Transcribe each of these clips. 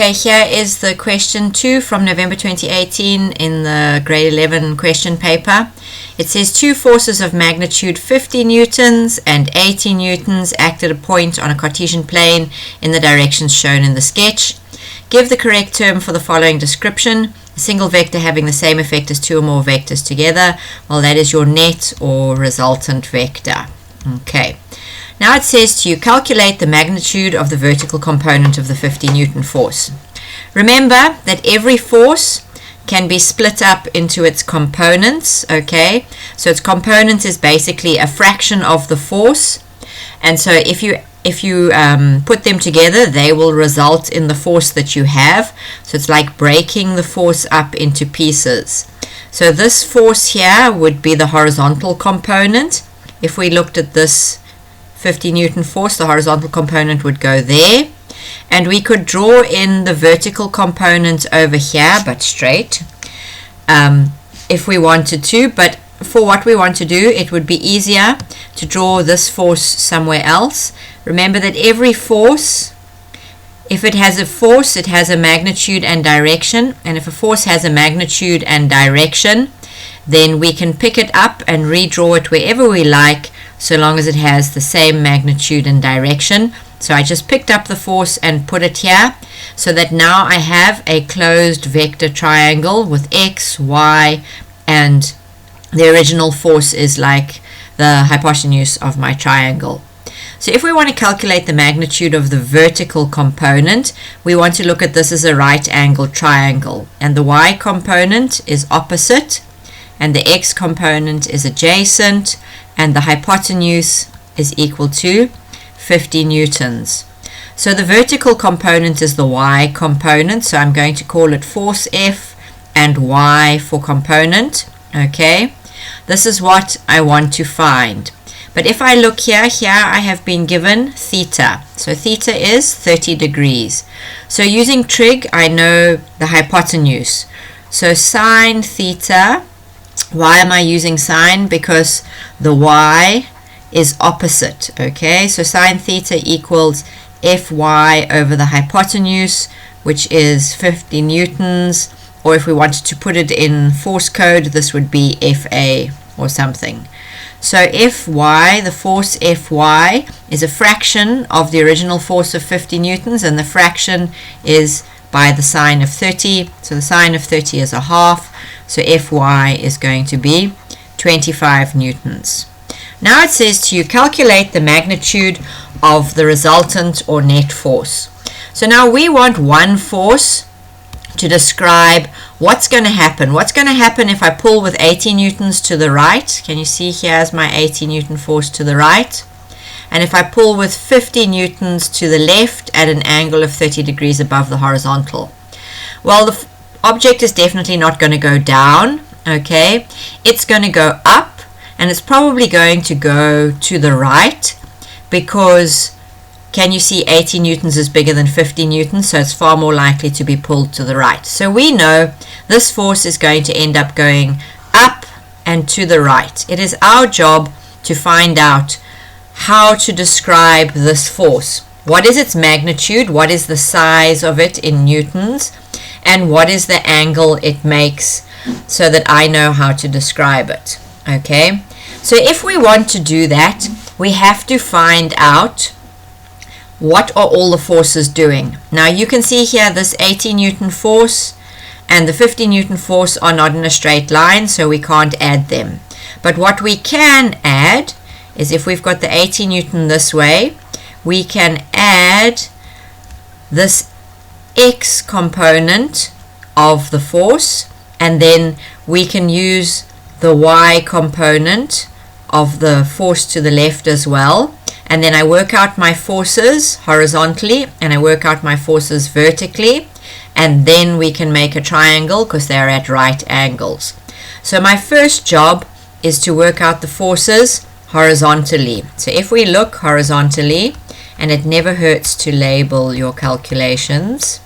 Okay, here is the question 2 from November 2018 in the grade 11 question paper. It says 2 forces of magnitude 50 newtons and 80 newtons act at a point on a Cartesian plane in the directions shown in the sketch. Give the correct term for the following description. A single vector having the same effect as 2 or more vectors together. Well, that is your net or resultant vector. Okay. Now it says to you, calculate the magnitude of the vertical component of the 50 Newton force. Remember that every force can be split up into its components, okay? So its component is basically a fraction of the force. And so if you put them together, they will result in the force that you have. So it's like breaking the force up into pieces. So this force here would be the horizontal component. If we looked at this 50 Newton force, the horizontal component would go there, and we could draw in the vertical component over here, but straight, if we wanted to. But for what we want to do, it would be easier to draw this force somewhere else. Remember that every force, if it has a force, it has a magnitude and direction, and if a force has a magnitude and direction, then we can pick it up and redraw it wherever we like, so long as it has the same magnitude and direction. So I just picked up the force and put it here, so that now I have a closed vector triangle with x, y, and the original force is like the hypotenuse of my triangle. So if we want to calculate the magnitude of the vertical component, we want to look at this as a right angled triangle, and the y component is opposite, and the x component is adjacent, and the hypotenuse is equal to 50 newtons. So the vertical component is the y component, so I'm going to call it force F and y for component. Okay, this is what I want to find. But if I look here I have been given theta. So theta is 30 degrees. So using trig, I know the hypotenuse. So sine theta. Why am I using sine? Because the y is opposite, okay? So sine theta equals Fy over the hypotenuse, which is 50 newtons, or if we wanted to put it in force code, this would be Fa or something. So Fy, the force Fy, is a fraction of the original force of 50 newtons, and the fraction is by the sine of 30. So the sine of 30 is a half. So Fy is going to be 25 newtons. Now it says to you, calculate the magnitude of the resultant or net force. So now we want one force to describe what's going to happen. What's going to happen if I pull with 80 newtons to the right? Can you see here's my 80 Newton force to the right? And if I pull with 50 newtons to the left at an angle of 30 degrees above the horizontal? Well, the object is definitely not going to go down, okay? It's going to go up, and it's probably going to go to the right, because can you see 80 newtons is bigger than 50 newtons, so it's far more likely to be pulled to the right. So we know this force is going to end up going up and to the right. It is our job to find out how to describe this force. What is its magnitude? What is the size of it in newtons? And what is the angle it makes, so that I know how to describe it. Okay, so if we want to do that, we have to find out what are all the forces doing. Now you can see here this 80 Newton force and the 50 Newton force are not in a straight line, so we can't add them. But what we can add is, if we've got the 80 Newton this way, we can add this x component of the force, and then we can use the y component of the force to the left as well, and then I work out my forces horizontally and I work out my forces vertically, and then we can make a triangle because they're at right angles. So my first job is to work out the forces horizontally. So if we look horizontally, and it never hurts to label your calculations.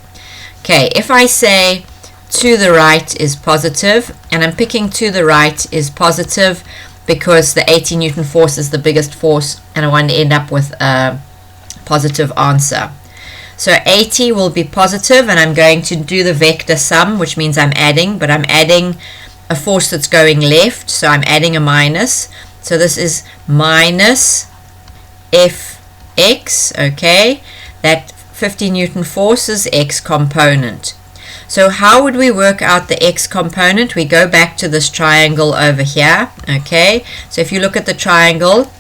Okay, if I say to the right is positive, and I'm picking to the right is positive because the 80 Newton force is the biggest force and I want to end up with a positive answer. So 80 will be positive, and I'm going to do the vector sum, which means I'm adding, but I'm adding a force that's going left, so I'm adding a minus. So this is minus Fx, okay? That 50 Newton force is x component. So how would we work out the x component? We go back to this triangle over here, okay? So if you look at the triangle,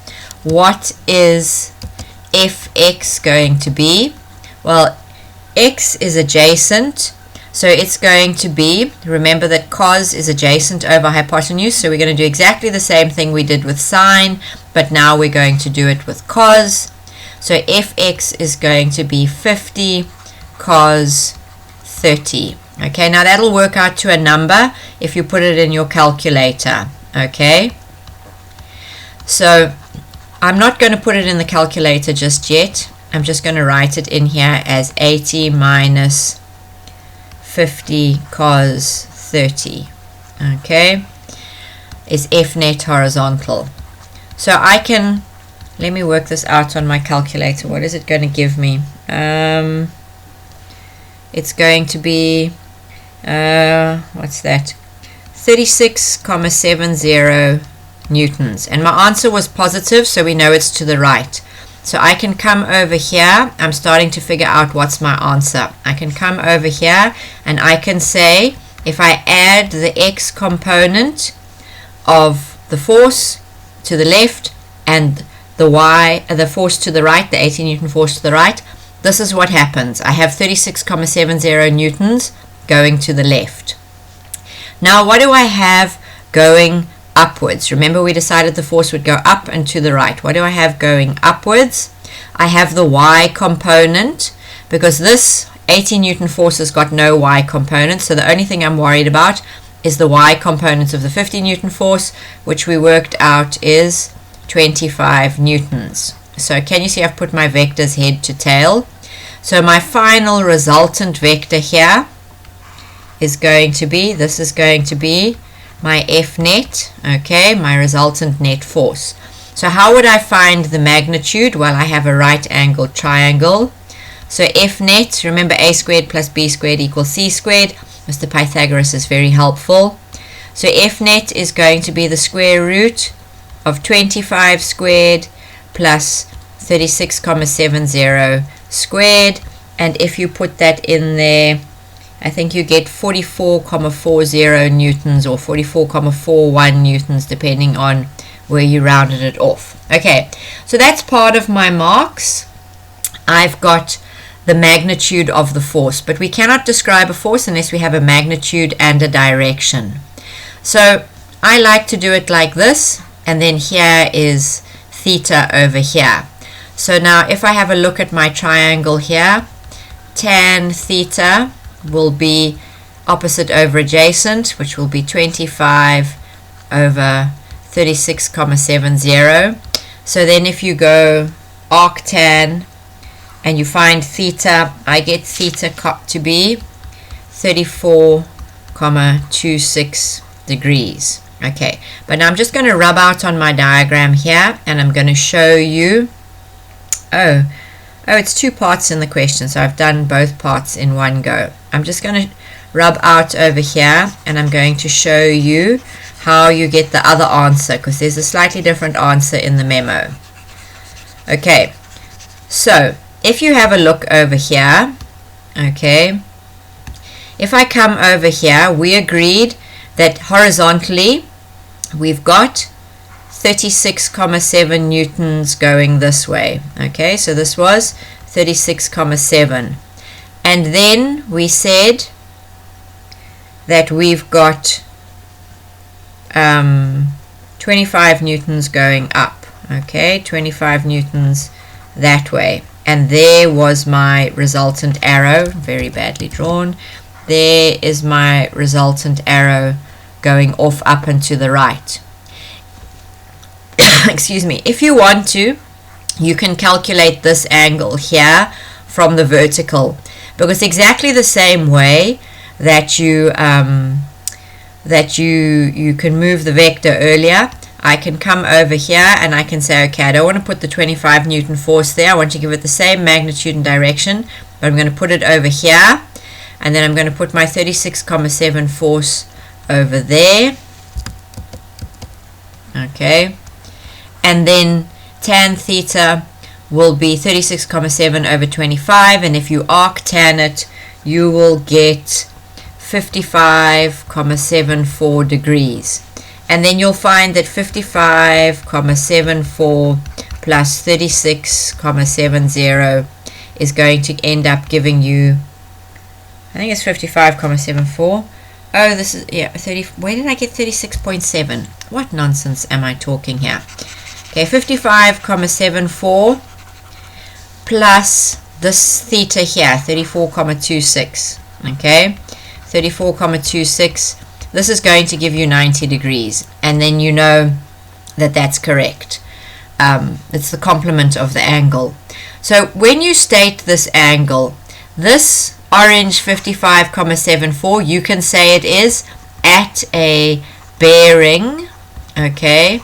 what is Fx going to be? Well, x is adjacent, so it's going to be, remember that cos is adjacent over hypotenuse, so we're going to do exactly the same thing we did with sine, but now we're going to do it with cos. So Fx is going to be 50 cos 30. Okay, now that'll work out to a number if you put it in your calculator. Okay, so I'm not going to put it in the calculator just yet. I'm just going to write it in here as 80 minus 50 cos 30. Okay, is F net horizontal. So I can, let me work this out on my calculator. What is it going to give me? It's going to be, what's that? 36,70 newtons. And my answer was positive, so we know it's to the right. So I can come over here. I'm starting to figure out what's my answer. I can come over here and I can say, if I add the x component of the force to the left and the force to the right, the 80 Newton force to the right, this is what happens. I have 36,70 newtons going to the left. Now what do I have going upwards? Remember we decided the force would go up and to the right. What do I have going upwards? I have the y component, because this 80 Newton force has got no y component, so the only thing I'm worried about is the y component of the 50 Newton force, which we worked out is 25 newtons. So can you see I've put my vectors head to tail? So my final resultant vector here is going to be, this is going to be my F net, okay, my resultant net force. So how would I find the magnitude? Well, I have a right angled triangle. So F net, remember a squared plus b squared equals c squared. Mr. Pythagoras is very helpful. So F net is going to be the square root of 25 squared plus 36,70 squared, and if you put that in there, I think you get 44,40 newtons or 44,41 newtons depending on where you rounded it off. Okay, so that's part of my marks. I've got the magnitude of the force, but we cannot describe a force unless we have a magnitude and a direction. So I like to do it like this, and then here is theta over here. So now if I have a look at my triangle here, tan theta will be opposite over adjacent, which will be 25 over 36,70. So then if you go arctan and you find theta, I get theta to be 34,26 degrees. Okay, but now I'm just going to rub out on my diagram here, and I'm going to show you, oh, it's two parts in the question, so I've done both parts in one go. I'm just going to rub out over here, and I'm going to show you how you get the other answer, because there's a slightly different answer in the memo. Okay, so if you have a look over here, okay, if I come over here, we agreed that horizontally we've got 36,7 newtons going this way. Okay, so this was 36,7, and then we said that we've got 25 newtons going up. Okay, 25 newtons that way, and there was my resultant arrow, very badly drawn. There is my resultant arrow going off up and to the right. Excuse me. If you want to, you can calculate this angle here from the vertical, because exactly the same way that you can move the vector earlier, I can come over here and I can say, okay, I don't want to put the 25 Newton force there. I want to give it the same magnitude and direction, but I'm going to put it over here, and then I'm going to put my 36,7 force over there. Okay, and then tan theta will be 36,7 over 25, and if you arctan it, you will get 55,74 degrees. And then you'll find that 55,74 plus 36,70 is going to end up giving you, I think it's 55,74. Oh, this is, yeah, 30. Where did I get 36.7? What nonsense am I talking here? Okay, 55,74 plus this theta here, 34,26. Okay, 34,26. This is going to give you 90 degrees, and then you know that that's correct. It's the complement of the angle. So when you state this angle, this orange 55,74, you can say it is at a bearing, okay,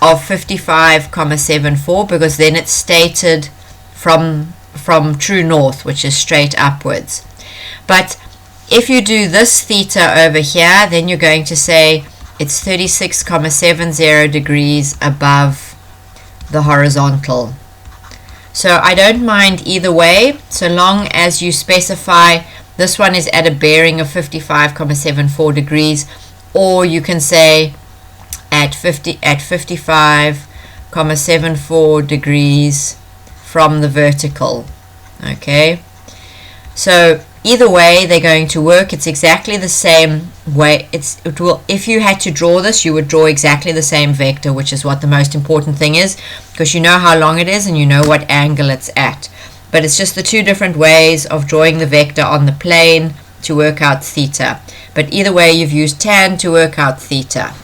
of 55,74, because then it's stated from true north, which is straight upwards. But if you do this theta over here, then you're going to say it's 36,70 degrees above the horizontal. So I don't mind either way, so long as you specify this one is at a bearing of 55,74 degrees, or you can say at 55,74 degrees from the vertical. Okay, so either way they're going to work. It's exactly the same way. It will, if you had to draw this, you would draw exactly the same vector, which is what the most important thing is, because you know how long it is and you know what angle it's at. But it's just the two different ways of drawing the vector on the plane to work out theta. But either way, you've used tan to work out theta.